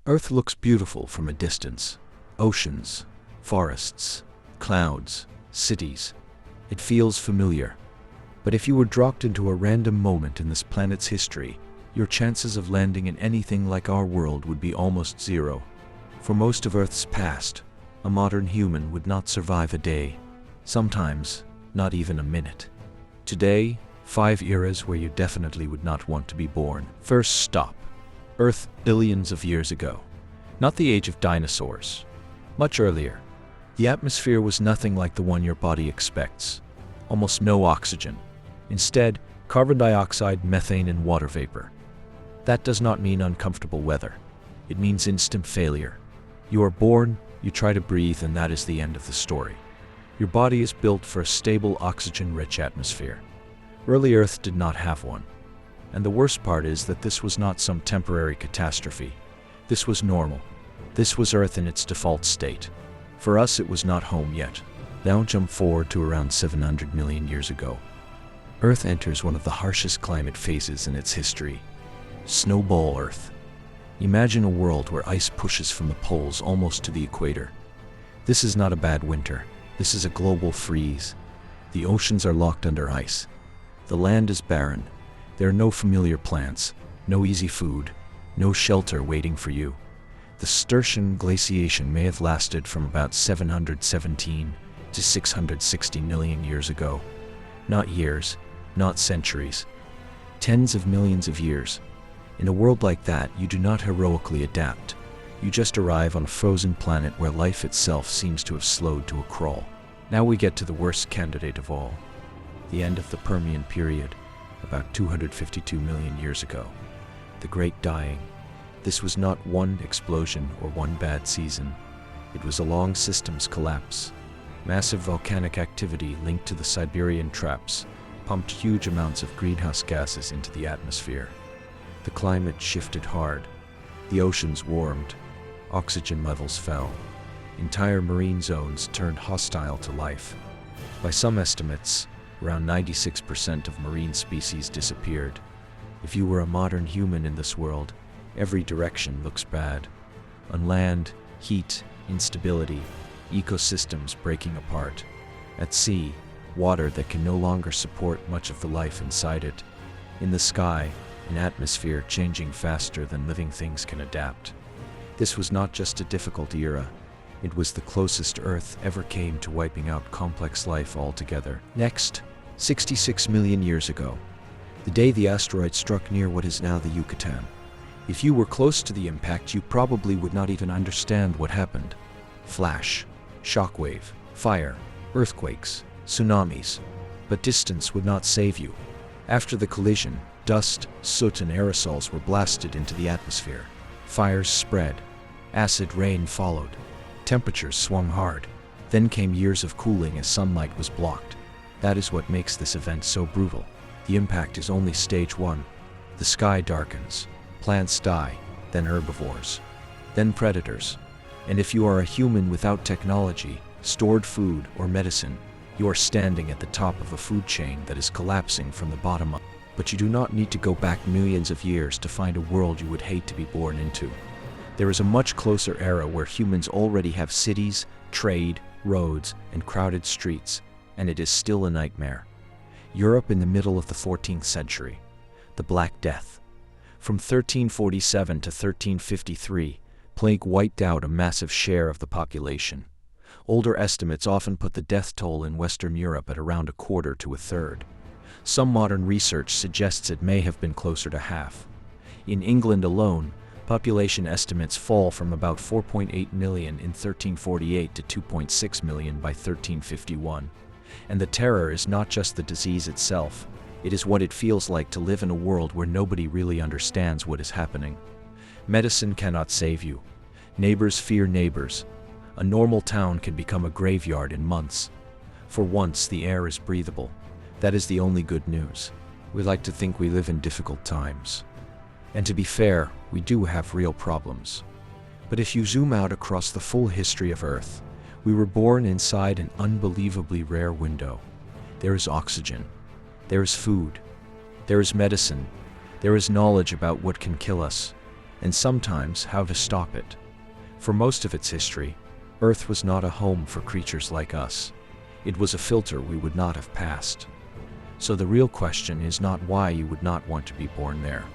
Earth looks beautiful from a distance. Oceans, forests, clouds, cities. It feels familiar. But if you were dropped into a random moment in this planet's history, your chances of landing in anything like our world would be almost zero. For most of Earth's past, a modern human would not survive a day, sometimes not even a minute. Today, 5 eras where you definitely would not want to be born. First stop, Earth billions of years ago. Not the age of dinosaurs. Much earlier. The atmosphere was nothing like the one your body expects. Almost no oxygen. Instead, carbon dioxide, methane, and water vapor. That does not mean uncomfortable weather. It means instant failure. You are born, you try to breathe, and that is the end of the story. Your body is built for a stable, oxygen-rich atmosphere. Early Earth did not have one. And the worst part is that this was not some temporary catastrophe. This was normal. This was Earth in its default state. For us, it was not home yet. Now jump forward to around 700 million years ago. Earth enters one of the harshest climate phases in its history. Snowball Earth. Imagine a world where ice pushes from the poles almost to the equator. This is not a bad winter. This is a global freeze. The oceans are locked under ice. The land is barren. There are no familiar plants, no easy food, no shelter waiting for you. The Sturtian glaciation may have lasted from about 717 to 660 million years ago. Not years, not centuries. Tens of millions of years. In a world like that, you do not heroically adapt. You just arrive on a frozen planet where life itself seems to have slowed to a crawl. Now we get to the worst candidate of all. The end of the Permian period, about 252 million years ago. The Great Dying. This was not one explosion or one bad season. It was a long systems collapse. Massive volcanic activity linked to the Siberian traps pumped huge amounts of greenhouse gases into the atmosphere. The climate shifted hard. The oceans warmed. Oxygen levels fell. Entire marine zones turned hostile to life. By some estimates, around 96% of marine species disappeared. If you were a modern human in this world, every direction looks bad. On land, heat, instability, ecosystems breaking apart. At sea, water that can no longer support much of the life inside it. In the sky, an atmosphere changing faster than living things can adapt. This was not just a difficult era. It was the closest Earth ever came to wiping out complex life altogether. Next, 66 million years ago, the day the asteroid struck near what is now the Yucatan. If you were close to the impact, you probably would not even understand what happened. Flash, shockwave, fire, earthquakes, tsunamis. But distance would not save you. After the collision, dust, soot, and aerosols were blasted into the atmosphere. Fires spread. Acid rain followed. Temperatures swung hard. Then came years of cooling as sunlight was blocked. That is what makes this event so brutal. The impact is only stage 1. The sky darkens. Plants die, then herbivores, then predators. And if you are a human without technology, stored food, or medicine, you are standing at the top of a food chain that is collapsing from the bottom up. But you do not need to go back millions of years to find a world you would hate to be born into. There is a much closer era where humans already have cities, trade, roads, and crowded streets, and it is still a nightmare. Europe in the middle of the 14th century. The Black Death. From 1347 to 1353, plague wiped out a massive share of the population. Older estimates often put the death toll in Western Europe at around 1/4 to 1/3. Some modern research suggests it may have been closer to half. In England alone, population estimates fall from about 4.8 million in 1348 to 2.6 million by 1351. And the terror is not just the disease itself. It is what it feels like to live in a world where nobody really understands what is happening. Medicine cannot save you. Neighbors fear neighbors. A normal town can become a graveyard in months. For once, the air is breathable. That is the only good news. We like to think we live in difficult times. And to be fair, we do have real problems. But if you zoom out across the full history of Earth, we were born inside an unbelievably rare window. There is oxygen. There is food. There is medicine. There is knowledge about what can kill us. and sometimes how to stop it. For most of its history, Earth was not a home for creatures like us. It was a filter we would not have passed. So the real question is not why you would not want to be born there.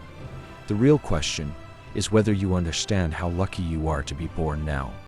The real question is whether you understand how lucky you are to be born now.